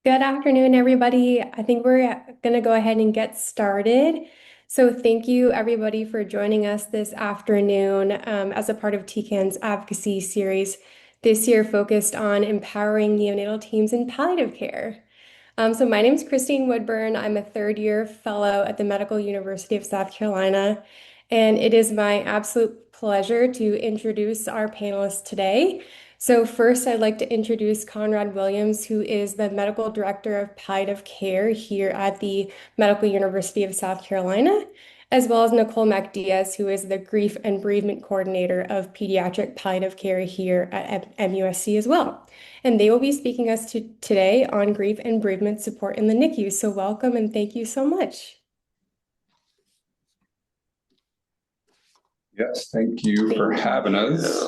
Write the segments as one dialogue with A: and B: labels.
A: Good afternoon, everybody. I think we're going to go ahead and get started. So, thank you, everybody, for joining us this afternoon as a part of TCAN's advocacy series this year focused on empowering neonatal teams in palliative care. So, my name is Christine Woodburn. I'm a third-year fellow at the Medical University of South Carolina, and it is my absolute pleasure to introduce our panelists today. So first, I'd like to introduce Conrad Williams, who is the Medical Director of Palliative Care here at the Medical University of South Carolina, as well as Nicole MacDiaz, who is the Grief and Bereavement Coordinator of Pediatric Palliative Care here at MUSC as well. And they will be speaking us today on grief and bereavement support in the NICU. So welcome and thank you so much.
B: Yes, thank you for having us.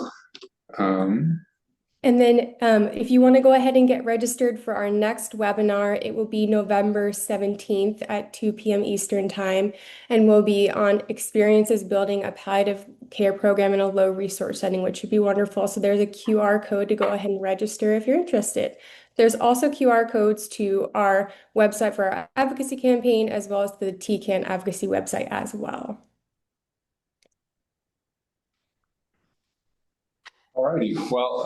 A: And then if you want to go ahead and get registered for our next webinar, it will be November 17th at 2 p.m. Eastern Time, and we'll be on experiences building a palliative care program in a low resource setting, which would be wonderful. So there's a QR code to go ahead and register if you're interested. There's also QR codes to our website for our advocacy campaign, as well as the TCAN advocacy website as well.
B: All righty. Well,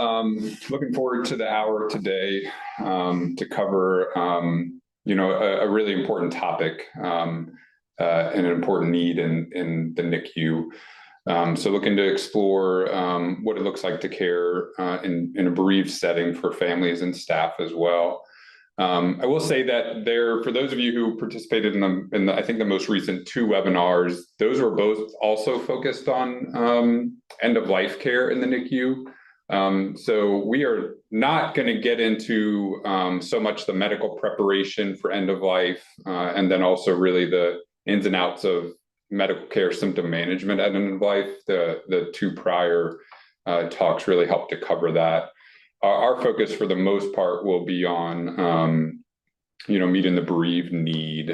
B: looking forward to the hour today to cover, a really important topic and an important need in the NICU. So looking to explore what it looks like to care in a bereaved setting for families and staff as well. I will say that for those of you who participated in I think the most recent two webinars, those were both also focused on end-of-life care in the NICU. So we are not going to get into so much the medical preparation for end-of-life and then also really the ins and outs of medical care symptom management at end-of-life. The two prior talks really helped to cover that. Our focus for the most part will be on, meeting the bereaved need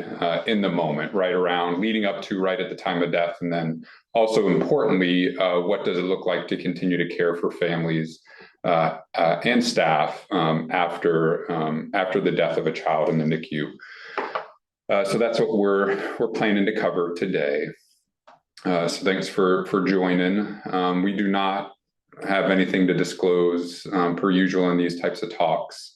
B: in the moment, right around leading up to right at the time of death. And then also importantly, what does it look like to continue to care for families and staff after the death of a child in the NICU. So that's what we're planning to cover today. So thanks for joining. We do not have anything to disclose per usual in these types of talks.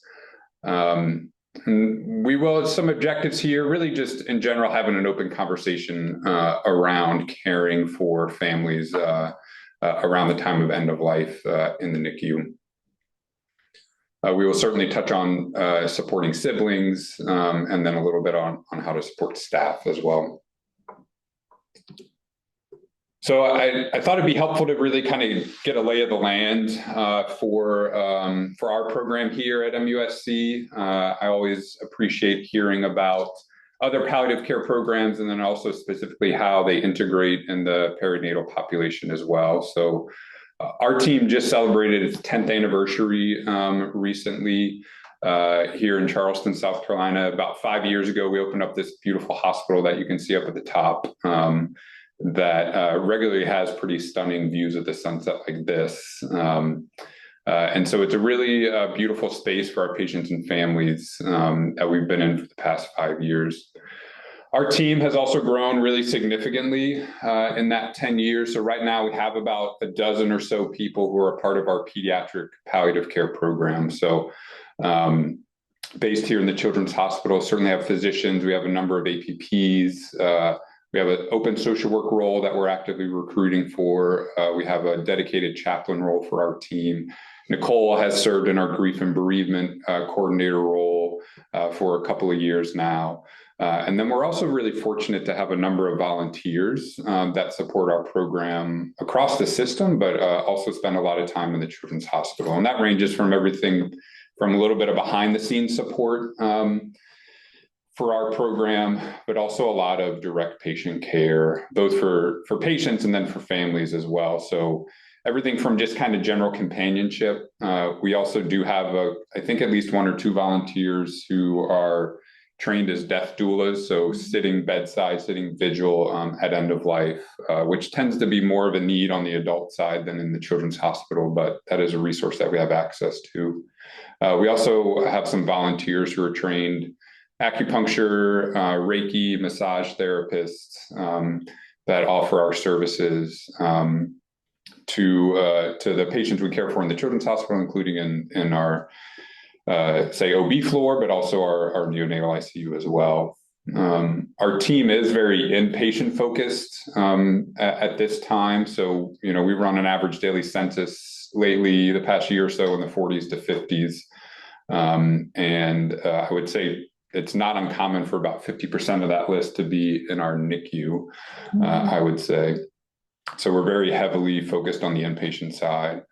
B: We will have some objectives here, really just in general having an open conversation around caring for families around the time of end of life in the NICU. We will certainly touch on supporting siblings and then a little bit on how to support staff as well. So I thought it'd be helpful to really kind of get a lay of the land for our program here at MUSC. I always appreciate hearing about other palliative care programs and then also specifically how they integrate in the perinatal population as well. So our team just celebrated its 10th anniversary recently here in Charleston, South Carolina. About 5 years ago, we opened up this beautiful hospital that you can see up at the top. That regularly has pretty stunning views of the sunset like this. And so it's a really beautiful space for our patients and families that we've been in for the past 5 years. Our team has also grown really significantly in that 10 years. So right now we have about a dozen or so people who are a part of our pediatric palliative care program. So based here in the Children's Hospital, certainly have physicians. We have a number of APPs. We have an open social work role that we're actively recruiting for. We have a dedicated chaplain role for our team. Nicole has served in our grief and bereavement coordinator role for a couple of years now. And then we're also really fortunate to have a number of volunteers that support our program across the system, but also spend a lot of time in the Children's Hospital. And that ranges from everything from a little bit of behind the scenes support for our program, but also a lot of direct patient care, both for patients and then for families as well. So everything from just kind of general companionship. We also do have, I think, at least one or two volunteers who are trained as death doulas, so sitting bedside, sitting vigil at end of life, which tends to be more of a need on the adult side than in the children's hospital, but that is a resource that we have access to. We also have some volunteers who are trained acupuncture, Reiki, massage therapists that offer our services to the patients we care for in the children's hospital, including in our say OB floor, but also our neonatal ICU as well. Our team is very inpatient focused at this time. So, we run an average daily census lately, the past year or so, in the 40s to 50s. I would say it's not uncommon for about 50% of that list to be in our NICU, I would say. So we're very heavily focused on the inpatient side.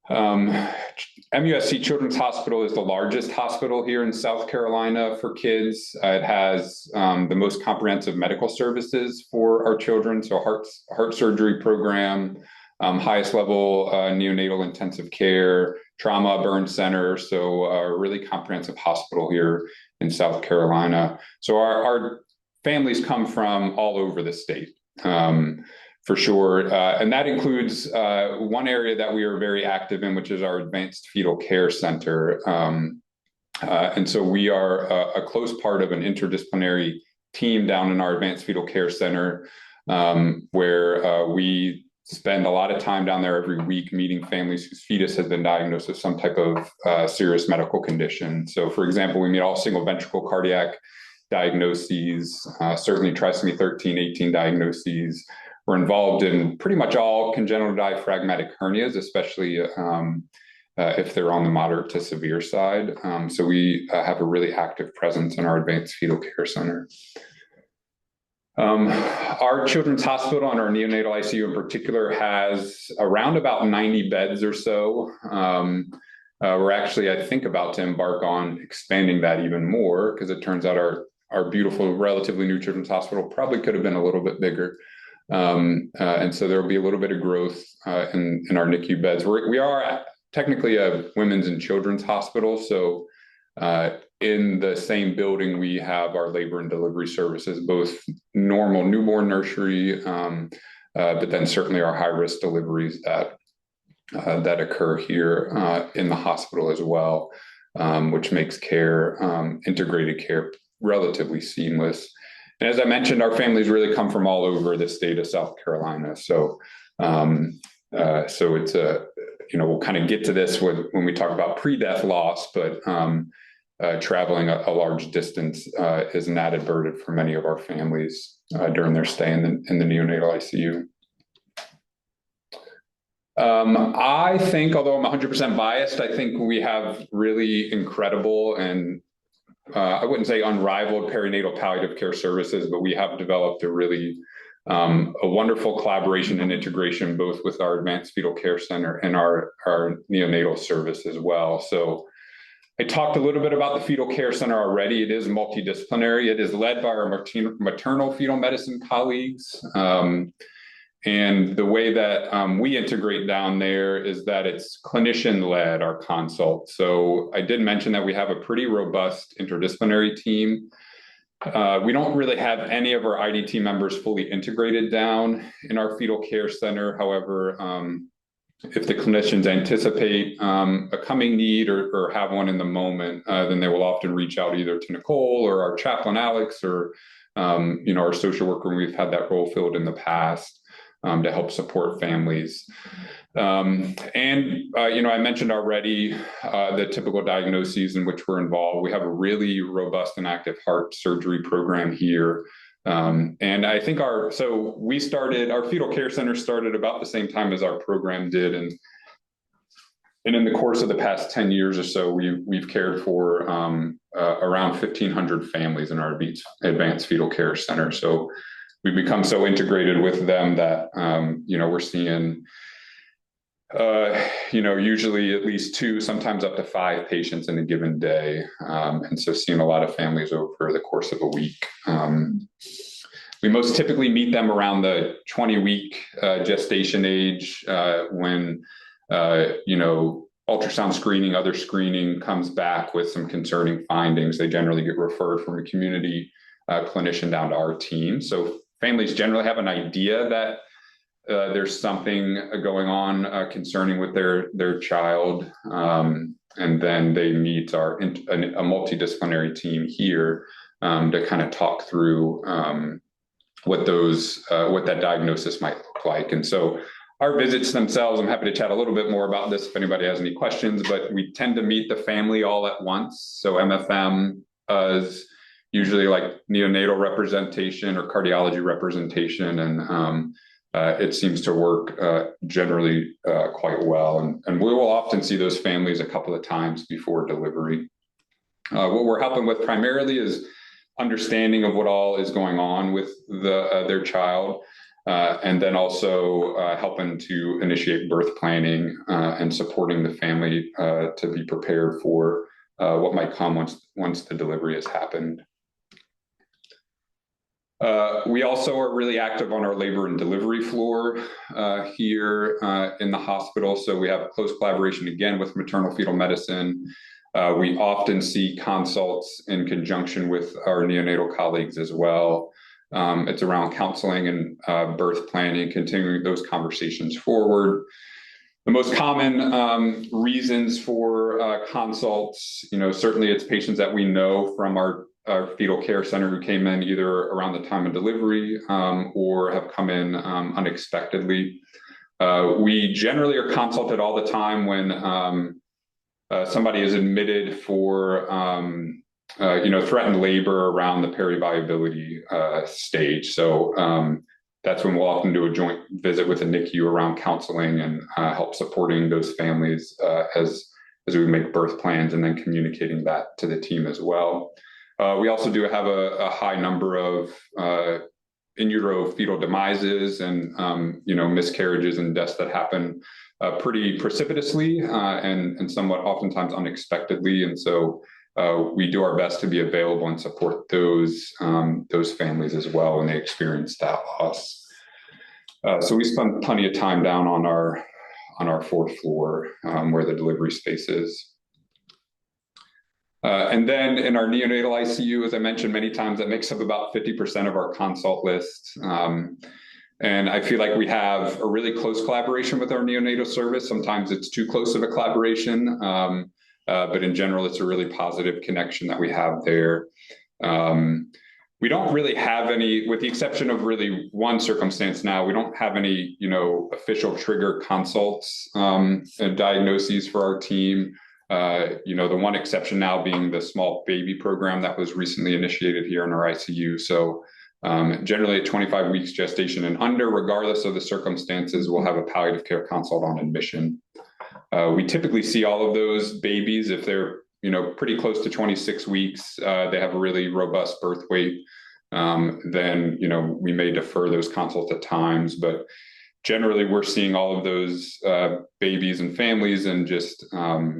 B: MUSC Children's Hospital is the largest hospital here in South Carolina for kids. It has the most comprehensive medical services for our children, so heart surgery program, highest level neonatal intensive care, trauma burn center, so a really comprehensive hospital here in South Carolina. So our families come from all over the state. For sure. And that includes one area that we are very active in, which is our Advanced Fetal Care Center. And so we are a close part of an interdisciplinary team down in our Advanced Fetal Care Center, where we spend a lot of time down there every week meeting families whose fetus has been diagnosed with some type of serious medical condition. So, for example, we meet all single ventricle cardiac diagnoses, certainly trisomy 13, 18 diagnoses. We're involved in pretty much all congenital diaphragmatic hernias, especially if they're on the moderate to severe side. So we have a really active presence in our Advanced Fetal Care Center. Our children's hospital and our neonatal ICU in particular has around about 90 beds or so. We're actually, I think, about to embark on expanding that even more, because it turns out our beautiful, relatively new children's hospital probably could have been a little bit bigger. And so there will be a little bit of growth in our NICU beds. We are technically a women's and children's hospital. So in the same building, we have our labor and delivery services, both normal newborn nursery, but then certainly our high-risk deliveries that occur here in the hospital as well, which makes integrated care relatively seamless. And as I mentioned, our families really come from all over the state of South Carolina. So, it's we'll kind of get to this when we talk about pre-death loss, but traveling a large distance is an added burden for many of our families during their stay in the neonatal ICU. I think, although I'm 100% biased, I think we have really incredible and I wouldn't say unrivaled perinatal palliative care services, but we have developed a really a wonderful collaboration and integration both with our Advanced Fetal Care Center and our neonatal service as well. So I talked a little bit about the Fetal Care Center already. It is multidisciplinary. It is led by our maternal fetal medicine colleagues. And the way that we integrate down there is that it's clinician-led, our consult. So I did mention that we have a pretty robust interdisciplinary team. We don't really have any of our IDT members fully integrated down in our fetal care center. However, if the clinicians anticipate a coming need or have one in the moment, then they will often reach out either to Nicole or our chaplain, Alex, or our social worker. We've had that role filled in the past to help support families. I mentioned already the typical diagnoses in which we're involved. We have a really robust and active heart surgery program here. And I think our fetal care center started about the same time as our program did. And in the course of the past 10 years or so, we've cared for around 1,500 families in our Advanced Fetal Care Center. So we've become so integrated with them that, we're seeing, usually at least 2, sometimes up to 5 patients in a given day. And so seeing a lot of families over the course of a week. We most typically meet them around the 20-week gestation age when, ultrasound screening, other screening comes back with some concerning findings, they generally get referred from a community clinician down to our team. So families generally have an idea that there's something going on concerning with their child, and then they meet a multidisciplinary team here to kind of talk through what that diagnosis might look like. And so our visits themselves, I'm happy to chat a little bit more about this if anybody has any questions, but we tend to meet the family all at once. So MFM is usually like neonatal representation or cardiology representation, and it seems to work generally quite well. And we will often see those families a couple of times before delivery. What we're helping with primarily is understanding of what all is going on with their child, and then also helping to initiate birth planning and supporting the family to be prepared for what might come once the delivery has happened. We also are really active on our labor and delivery floor here in the hospital. So we have close collaboration again with maternal fetal medicine. We often see consults in conjunction with our neonatal colleagues as well. It's around counseling and birth planning, continuing those conversations forward. The most common reasons for consults, certainly it's patients that we know from our fetal care center who came in either around the time of delivery or have come in unexpectedly. We generally are consulted all the time when somebody is admitted for threatened labor around the periviability stage. So that's when we'll often do a joint visit with the NICU around counseling and help supporting those families as we make birth plans and then communicating that to the team as well. We also do have a high number of in utero fetal demises and miscarriages and deaths that happen pretty precipitously and somewhat oftentimes unexpectedly. And so we do our best to be available and support those families as well when they experience that loss. So we spend plenty of time down on our fourth floor where the delivery space is. And then in our neonatal ICU, as I mentioned many times, that makes up about 50% of our consult list. And I feel like we have a really close collaboration with our neonatal service. Sometimes it's too close of a collaboration, but in general, it's a really positive connection that we have there. We don't really have any, with the exception of really one circumstance now, we don't have any, official trigger consults and diagnoses for our team. The one exception now being the small baby program that was recently initiated here in our ICU. So generally at 25 weeks gestation and under, regardless of the circumstances, we'll have a palliative care consult on admission. We typically see all of those babies if they're, pretty close to 26 weeks, they have a really robust birth weight, then, we may defer those consults at times, but generally we're seeing all of those babies and families and just, I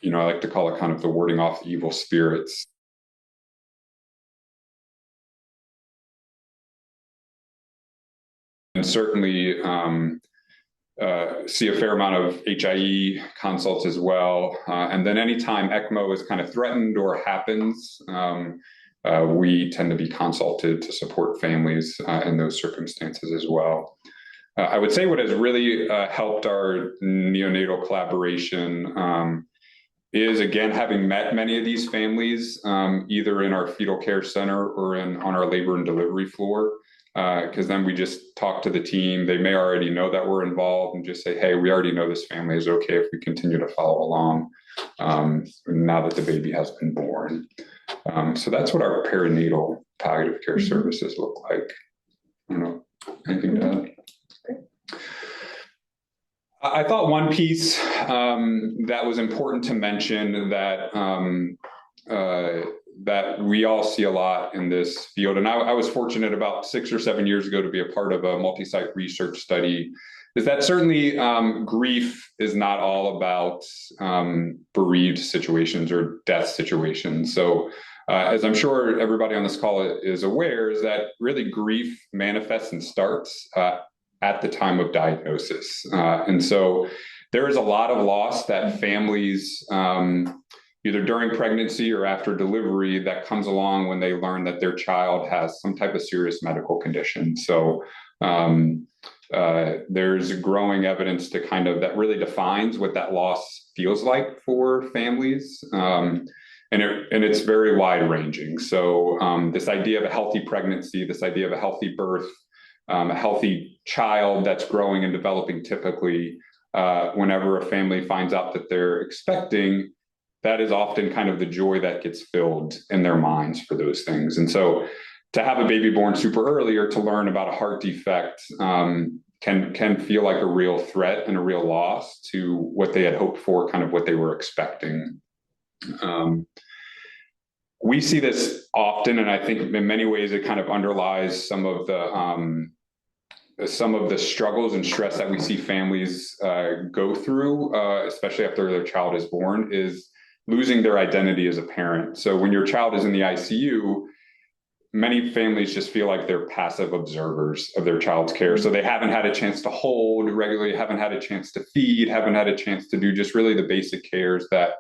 B: like to call it kind of the warding off the evil spirits. And certainly see a fair amount of HIE consults as well. And then anytime ECMO is kind of threatened or happens, we tend to be consulted to support families in those circumstances as well. I would say what has really helped our neonatal collaboration is, again, having met many of these families, either in our fetal care center or on our labor and delivery floor, because then we just talk to the team. They may already know that we're involved and just say, hey, we already know this family is okay if we continue to follow along now that the baby has been born. So that's what our perinatal palliative care services look like. I don't know, anything to add? I thought one piece that was important to mention that we all see a lot in this field, and I was fortunate about 6 or 7 years ago to be a part of a multi-site research study, is that certainly grief is not all about bereaved situations or death situations. So as I'm sure everybody on this call is aware, is that really grief manifests and starts at the time of diagnosis. And so there is a lot of loss that families, either during pregnancy or after delivery, that comes along when they learn that their child has some type of serious medical condition. So there's growing evidence to kind of that really defines what that loss feels like for families. And it's very wide ranging. So this idea of a healthy pregnancy, this idea of a healthy birth, a healthy child that's growing and developing typically, whenever a family finds out that they're expecting, that is often kind of the joy that gets filled in their minds for those things. And so to have a baby born super early or to learn about a heart defect can feel like a real threat and a real loss to what they had hoped for, kind of what they were expecting. We see this often, and I think in many ways it kind of underlies some of the struggles and stress that we see families go through, especially after their child is born, is losing their identity as a parent. So when your child is in the ICU, many families just feel like they're passive observers of their child's care. So they haven't had a chance to hold regularly, haven't had a chance to feed, haven't had a chance to do just really the basic cares that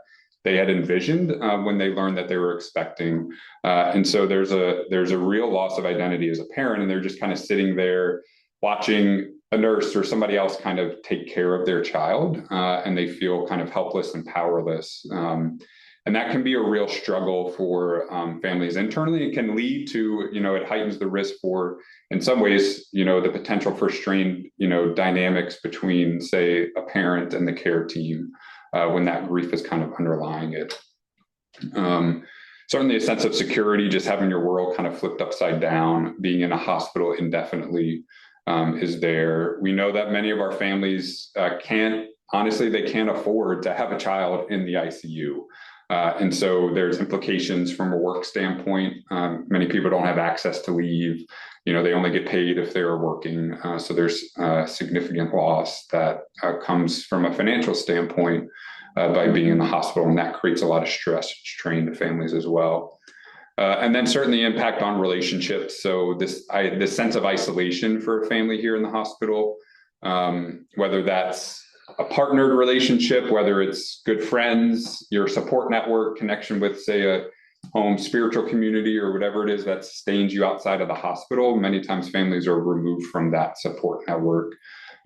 B: they had envisioned when they learned that they were expecting. And so there's a real loss of identity as a parent, and they're just kind of sitting there watching a nurse or somebody else kind of take care of their child, and they feel kind of helpless and powerless. And that can be a real struggle for families internally. It can lead to, it heightens the risk for, in some ways, the potential for strained, dynamics between, say, a parent and the care team when that grief is kind of underlying it. Certainly a sense of security, just having your world kind of flipped upside down, being in a hospital indefinitely is there. We know that many of our families can't afford to have a child in the ICU. And so there's implications from a work standpoint. Many people don't have access to leave. They only get paid if they're working. So there's significant loss that comes from a financial standpoint by being in the hospital, and that creates a lot of stress and strain to families as well. And then certainly impact on relationships. So this sense of isolation for a family here in the hospital, whether that's a partnered relationship, whether it's good friends, your support network, connection with, say, a home spiritual community or whatever it is that sustains you outside of the hospital. Many times families are removed from that support network.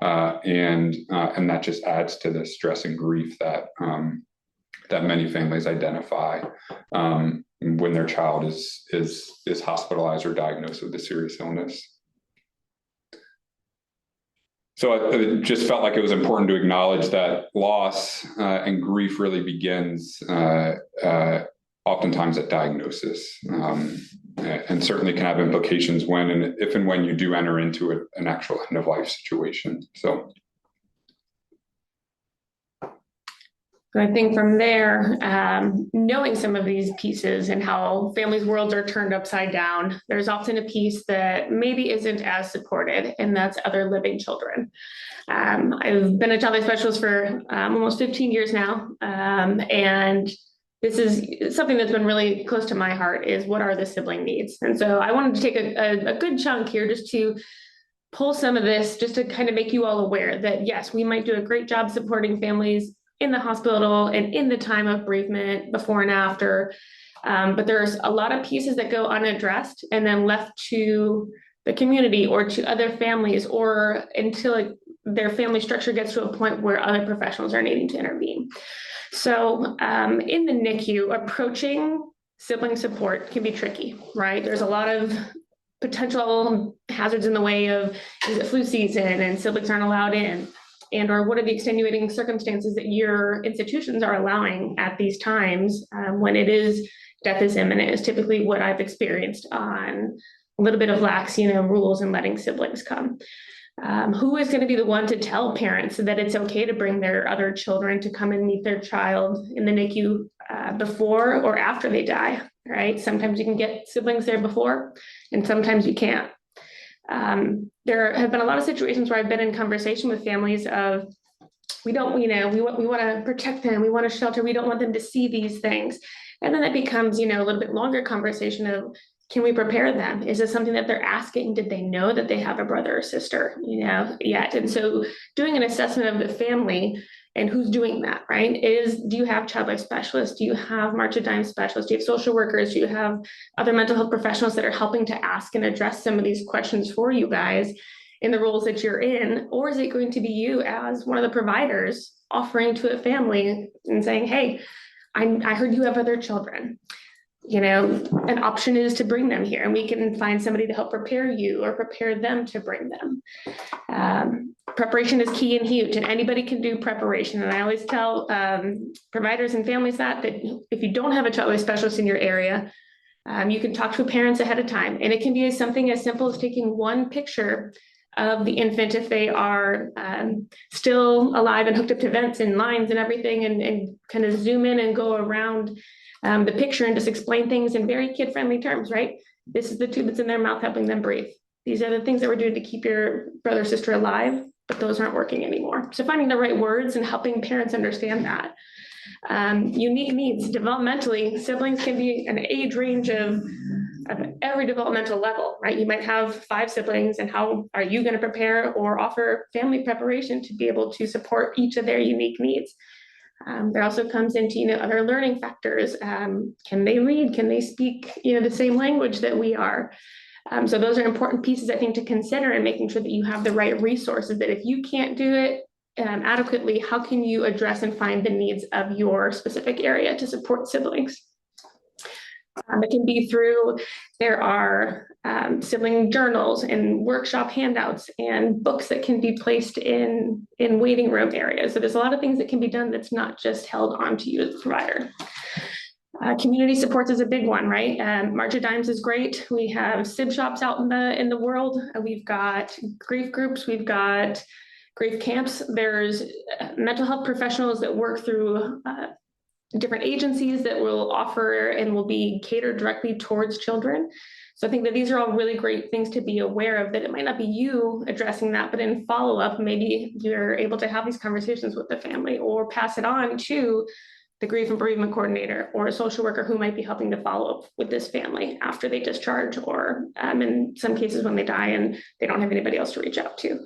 B: And that just adds to the stress and grief that many families identify when their child is hospitalized or diagnosed with a serious illness. So it just felt like it was important to acknowledge that loss and grief really begins oftentimes at diagnosis, and certainly can have implications if and when you do enter into an actual end of life situation. So
C: I think from there, knowing some of these pieces and how families' worlds are turned upside down, there's often a piece that maybe isn't as supported, and that's other living children. I've been a child life specialist for almost 15 years now, and this is something that's been really close to my heart, is what are the sibling needs? And so I wanted to take a good chunk here just to pull some of this, just to kind of make you all aware that, yes, we might do a great job supporting families in the hospital and in the time of bereavement, before and after. But there's a lot of pieces that go unaddressed and then left to the community or to other families, or until their family structure gets to a point where other professionals are needing to intervene. So in the NICU, approaching sibling support can be tricky, right? There's a lot of potential hazards in the way of, is it flu season and siblings aren't allowed in? And or what are the extenuating circumstances that your institutions are allowing at these times when death is imminent, is typically what I've experienced on a little bit of lax, rules and letting siblings come. Who is going to be the one to tell parents that it's okay to bring their other children to come and meet their child in the NICU before or after they die, right? Sometimes you can get siblings there before, and sometimes you can't. There have been a lot of situations where I've been in conversation with families of, we want to protect them, we want to shelter, we don't want them to see these things. And then it becomes, a little bit longer conversation of, can we prepare them? Is this something that they're asking? Did they know that they have a brother or sister, yet? And so doing an assessment of the family And who's doing that, right? Do you have child life specialists? Do you have March of Dimes specialists? Do you have social workers? Do you have other mental health professionals that are helping to ask and address some of these questions for you guys in the roles that you're in? Or is it going to be you as one of the providers offering to a family and saying, hey, I heard you have other children. An option is to bring them here, and we can find somebody to help prepare you or prepare them to bring them. Preparation is key and huge, and anybody can do preparation. And I always tell providers and families that if you don't have a child life specialist in your area, you can talk to parents ahead of time. And it can be something as simple as taking one picture of the infant if they are still alive and hooked up to vents and lines and everything, and kind of zoom in and go around the picture and just explain things in very kid-friendly terms, right? This is the tube that's in their mouth helping them breathe. These are the things that we're doing to keep your brother or sister alive, but those aren't working anymore. So finding the right words and helping parents understand that. Unique needs, developmentally, siblings can be an age range of every developmental level, right? You might have 5 siblings, and how are you going to prepare or offer family preparation to be able to support each of their unique needs? There also comes into, other learning factors. Can they read? Can they speak, the same language that we are? So those are important pieces, I think, to consider in making sure that you have the right resources, that if you can't do it adequately, how can you address and find the needs of your specific area to support siblings? It can be there are sibling journals and workshop handouts and books that can be placed in waiting room areas. So there's a lot of things that can be done that's not just held on to you as a provider. Community supports is a big one, right? March of Dimes is great. We have SIB shops out in the world. We've got grief groups. We've got grief camps. There's mental health professionals that work through different agencies that will offer and will be catered directly towards children. So I think that these are all really great things to be aware of, that it might not be you addressing that, but in follow-up, maybe you're able to have these conversations with the family or pass it on to the grief and bereavement coordinator or a social worker who might be helping to follow up with this family after they discharge, or in some cases when they die and they don't have anybody else to reach out to.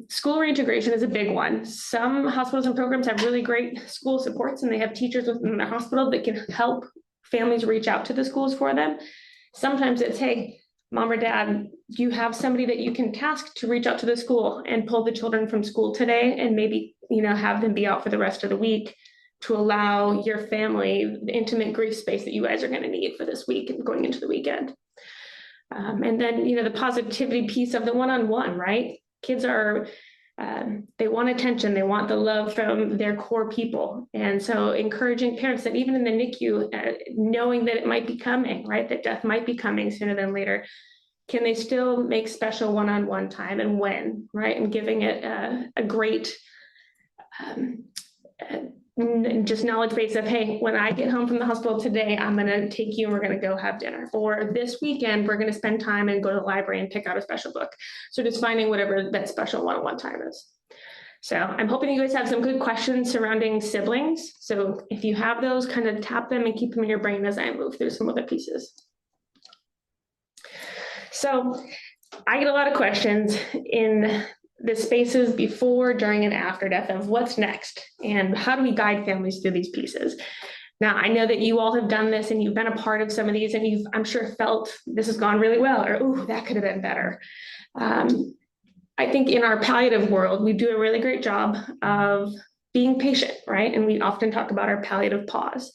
C: School reintegration is a big one. Some hospitals and programs have really great school supports, and they have teachers within their hospital that can help families reach out to the schools for them. Sometimes it's, hey, mom or dad, do you have somebody that you can task to reach out to the school and pull the children from school today, and maybe, have them be out for the rest of the week to allow your family the intimate grief space that you guys are going to need for this week and going into the weekend. And then, the positivity piece of the one-on-one, right? Kids they want attention, they want the love from their core people. And so encouraging parents that even in the NICU, knowing that it might be coming, right, that death might be coming sooner than later, can they still make special one-on-one time, and when, right? And giving it a great just knowledge base of, hey, when I get home from the hospital today, I'm going to take you and we're going to go have dinner. Or this weekend, we're going to spend time and go to the library and pick out a special book. So just finding whatever that special one-on-one time is. So I'm hoping you guys have some good questions surrounding siblings. So if you have those, kind of tap them and keep them in your brain as I move through some other pieces. So I get a lot of questions in the spaces before, during, and after death of what's next and how do we guide families through these pieces. Now, I know that you all have done this and you've been a part of some of these, and you've, I'm sure, felt this has gone really well, or, ooh, that could have been better. I think in our palliative world, we do a really great job of being patient, right? And we often talk about our palliative pause.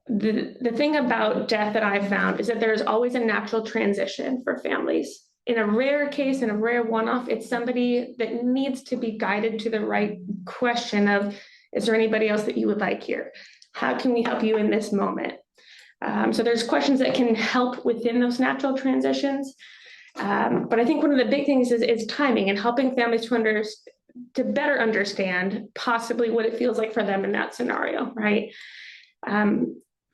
C: The thing about death that I've found is that there's always a natural transition for families. In a rare case, in a rare one-off, it's somebody that needs to be guided to the right question of, is there anybody else that you would like here? How can we help you in this moment? So there's questions that can help within those natural transitions. But I think one of the big things is timing and helping families to better understand possibly what it feels like for them in that scenario, right?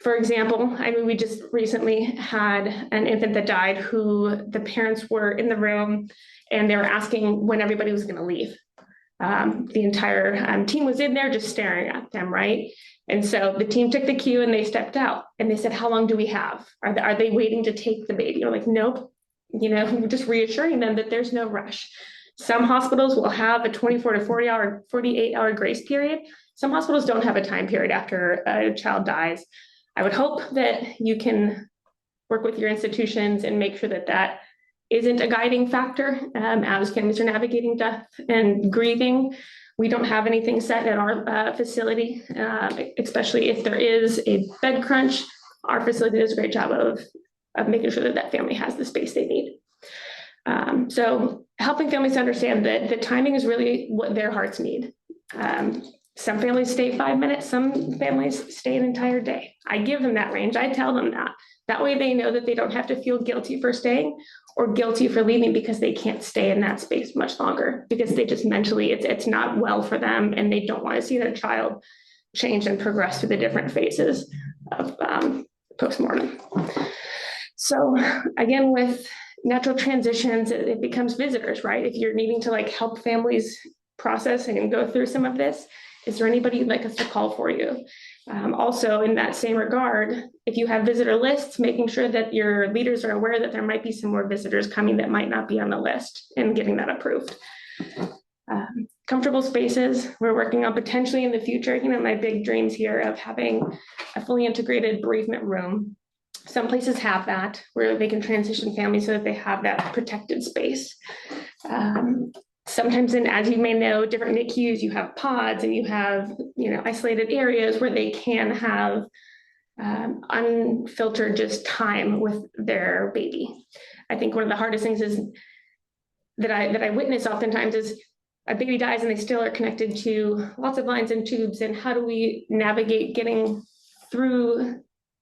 C: For example, we just recently had an infant that died who the parents were in the room and they were asking when everybody was going to leave. The entire team was in there just staring at them, right? And so the team took the cue and they stepped out and they said, how long do we have? Are they waiting to take the baby? Or like, nope, just reassuring them that there's no rush. Some hospitals will have a 24 to 48-hour grace period. Some hospitals don't have a time period after a child dies. I would hope that you can work with your institutions and make sure that that isn't a guiding factor as families are navigating death and grieving. We don't have anything set at our facility, especially if there is a bed crunch. Our facility does a great job of making sure that that family has the space they need. So helping families understand that the timing is really what their hearts need. Some families stay 5 minutes, some families stay an entire day. I give them that range. I tell them that. That way they know that they don't have to feel guilty for staying or guilty for leaving because they can't stay in that space much longer, because they just mentally, it's not well for them and they don't want to see their child change and progress through the different phases of postmortem. So again, with natural transitions, it becomes visitors, right? If you're needing to help families process and go through some of this, is there anybody you'd like us to call for you? Also, in that same regard, if you have visitor lists, making sure that your leaders are aware that there might be some more visitors coming that might not be on the list and getting that approved. Comfortable spaces, we're working on potentially in the future, my big dreams here of having a fully integrated bereavement room. Some places have that where they can transition families so that they have that protected space. Sometimes, as you may know, different NICUs, you have pods and you have, isolated areas where they can have unfiltered just time with their baby. I think one of the hardest things is that I witness oftentimes is a baby dies and they still are connected to lots of lines and tubes. And how do we navigate getting through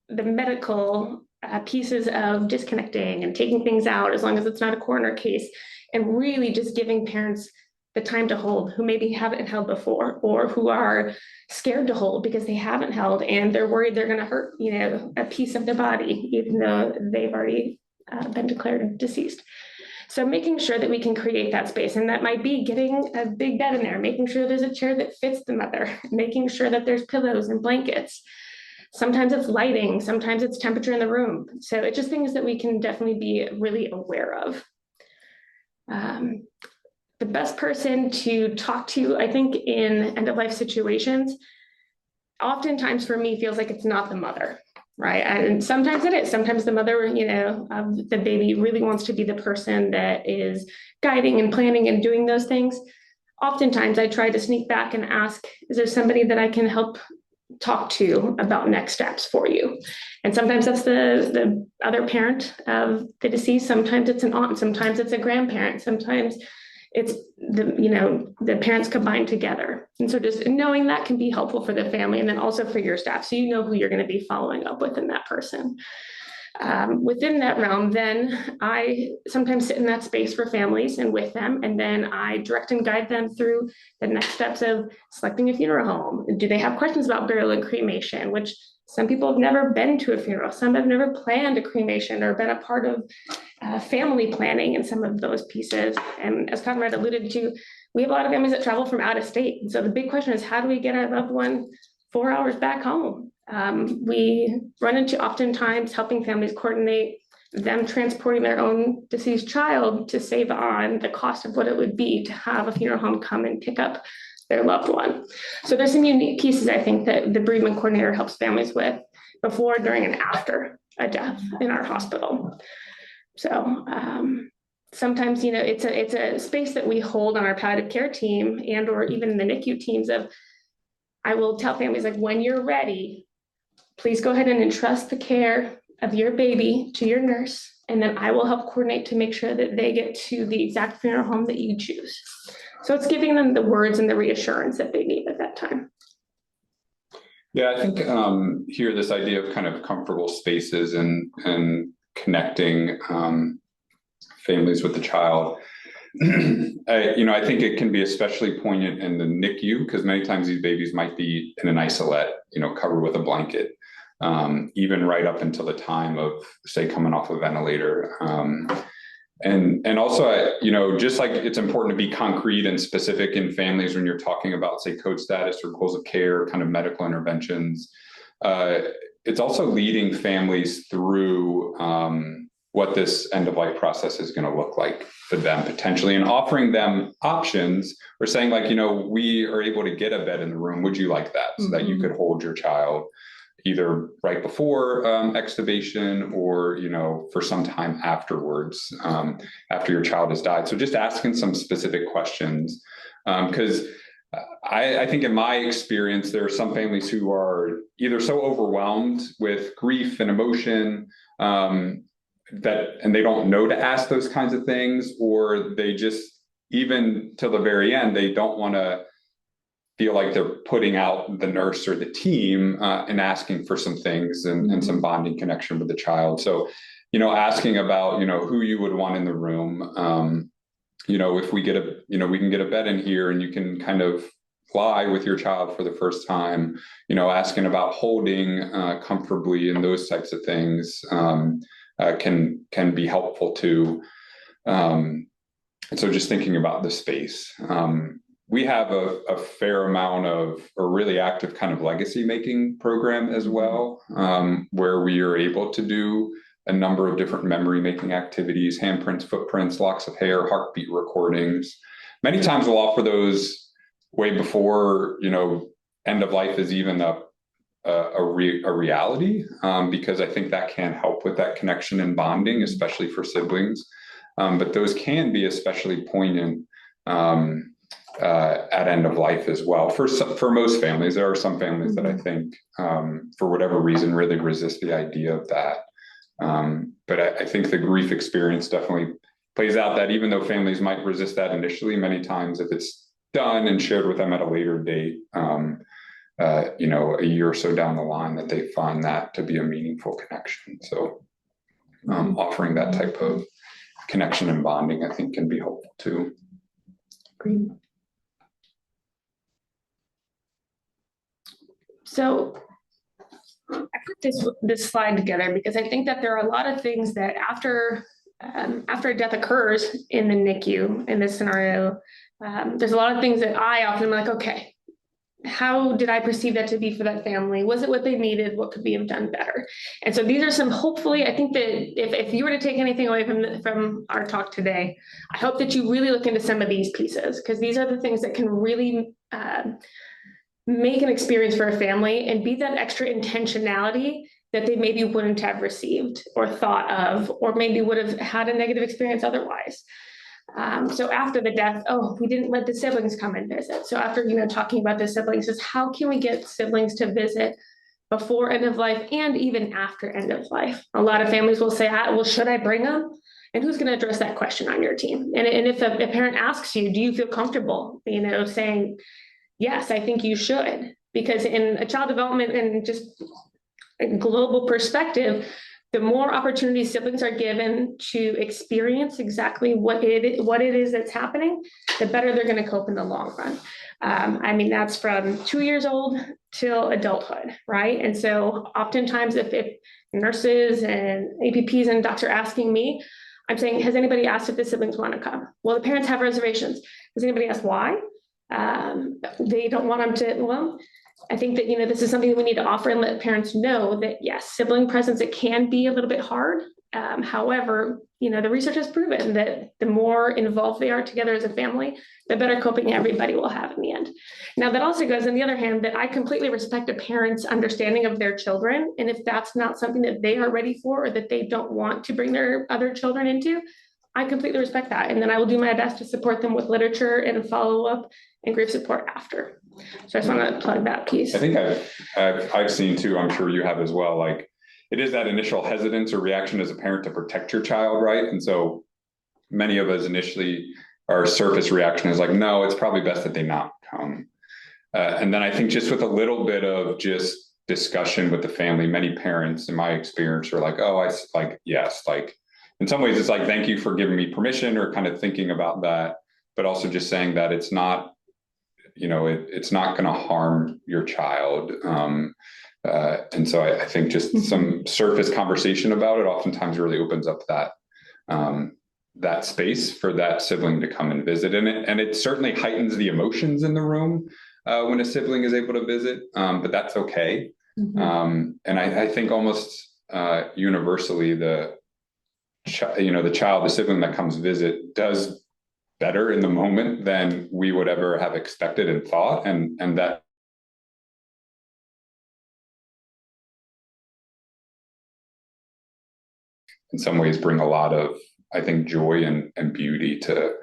C: the medical pieces of disconnecting and taking things out, as long as it's not a coroner case, and really just giving parents the time to hold who maybe haven't held before or who are scared to hold because they haven't held and they're worried they're going to hurt, a piece of their body, even though they've already been declared deceased. So making sure that we can create that space, and that might be getting a big bed in there, making sure there's a chair that fits the mother, making sure that there's pillows and blankets. Sometimes it's lighting, sometimes it's temperature in the room. So it's just things that we can definitely be really aware of. The best person to talk to, I think, in end-of-life situations, oftentimes for me feels like it's not the mother, right? And sometimes it is. Sometimes the mother, of the baby really wants to be the person that is guiding and planning and doing those things. Oftentimes I try to sneak back and ask, is there somebody that I can help talk to about next steps for you? And sometimes that's the other parent of the deceased. Sometimes it's an aunt, sometimes it's a grandparent, sometimes it's the parents combined together. And so just knowing that can be helpful for the family and then also for your staff, so you know who you're going to be following up with in that person. Within that realm, then I sometimes sit in that space for families and with them, and then I direct and guide them through the next steps of selecting a funeral home. Do they have questions about burial and cremation, which some people have never been to a funeral, some have never planned a cremation or been a part of family planning and some of those pieces. And as Conrad alluded to, we have a lot of families that travel from out of state. And so the big question is, how do we get our loved one 4 hours back home? We run into oftentimes helping families coordinate them transporting their own deceased child to save on the cost of what it would be to have a funeral home come and pick up their loved one. So there's some unique pieces, I think, that the bereavement coordinator helps families with before, during, and after a death in our hospital. So sometimes, it's a space that we hold on our palliative care team and or even the NICU teams of, I will tell families, when you're ready, please go ahead and entrust the care of your baby to your nurse, and then I will help coordinate to make sure that they get to the exact funeral home that you choose. So it's giving them the words and the reassurance that they need at that time.
B: Yeah, I think here this idea of kind of comfortable spaces and connecting families with the child. I think it can be especially poignant in the NICU because many times these babies might be in an isolette, covered with a blanket, even right up until the time of, say, coming off a ventilator. And also, just like it's important to be concrete and specific in families when you're talking about, say, code status or goals of care, kind of medical interventions. It's also leading families through what this end of life process is going to look like for them potentially, and offering them options, or saying like, we are able to get a bed in the room. Would you like that? So that you could hold your child either right before extubation, or, for some time afterwards, after your child has died. So just asking some specific questions, because I think in my experience, there are some families who are either so overwhelmed with grief and emotion and they don't know to ask those kinds of things, or they just, even till the very end, they don't want to feel like they're putting out the nurse or the team and asking for some things and some bonding connection with the child. So, asking about, who you would want in the room. If we get we can get a bed in here and you can kind of lie with your child for the first time, asking about holding comfortably and those types of things can be helpful too. And so just thinking about the space. We have a fair amount of a really active kind of legacy making program as well, where we are able to do a number of different memory making activities: handprints, footprints, locks of hair, heartbeat recordings. Many times we'll offer those way before, end of life is even a reality, because I think that can help with that connection and bonding, especially for siblings. But those can be especially poignant at end of life as well. For most families, there are some families that I think, for whatever reason, really resist the idea of that. But I think the grief experience definitely plays out that even though families might resist that initially, many times if it's done and shared with them at a later date, a year or so down the line, that they find that to be a meaningful connection. So offering that type of connection and bonding, I think, can be helpful too.
C: Great. So I put this slide together because I think that there are a lot of things that after a death occurs in the NICU, in this scenario, there's a lot of things that I often am like, okay, how did I perceive that to be for that family? Was it what they needed? What could we have done better? And so these are some, hopefully, I think that if you were to take anything away from our talk today, I hope that you really look into some of these pieces, because these are the things that can really make an experience for a family and be that extra intentionality that they maybe wouldn't have received or thought of, or maybe would have had a negative experience otherwise. So after the death, we didn't let the siblings come and visit. So after, talking about the siblings, is how can we get siblings to visit before end of life and even after end of life? A lot of families will say, well, should I bring them? And who's going to address that question on your team? And if a parent asks you, do you feel comfortable, saying, yes, I think you should? Because in a child development and just a global perspective, the more opportunities siblings are given to experience exactly what it is that's happening, the better they're going to cope in the long run. That's from 2 years old till adulthood, right? And so oftentimes if nurses and APPs and docs are asking me, I'm saying, has anybody asked if the siblings want to come? Well, the parents have reservations. Has anybody asked why? They don't want them to, well, I think that, this is something that we need to offer and let parents know that, yes, sibling presence, it can be a little bit hard. However, the research has proven that the more involved they are together as a family, the better coping everybody will have in the end. Now, that also goes, on the other hand, that I completely respect a parent's understanding of their children. And if that's not something that they are ready for, or that they don't want to bring their other children into, I completely respect that. And then I will do my best to support them with literature and follow-up and grief support after. So I just want to plug that piece.
B: I think I've seen too, I'm sure you have as well, like it is that initial hesitance or reaction as a parent to protect your child, right? And so many of us initially, our surface reaction is like, no, it's probably best that they not come. And then I think just with a little bit of just discussion with the family, many parents in my experience are like, yes, like in some ways it's like, thank you for giving me permission, or kind of thinking about that, but also just saying that it's not, it's not going to harm your child. And so I think just some surface conversation about it oftentimes really opens up that space for that sibling to come and visit. And it certainly heightens the emotions in the room when a sibling is able to visit, but that's okay. And I think almost universally, the sibling that comes visit does better in the moment than we would ever have expected and thought. And that in some ways bring a lot of, I think, joy and beauty to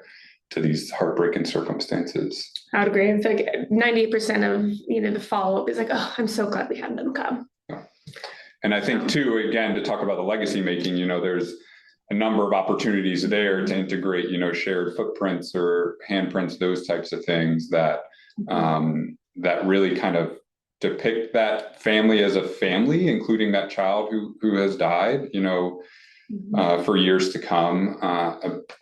B: these heartbreaking circumstances.
C: I would agree. It's like 90% of, the follow-up is like, oh, I'm so glad we had them come.
B: Yeah. And I think too, again, to talk about the legacy making, there's a number of opportunities there to integrate, shared footprints or handprints, those types of things that that really kind of depict that family as a family, including that child who has died, for years to come.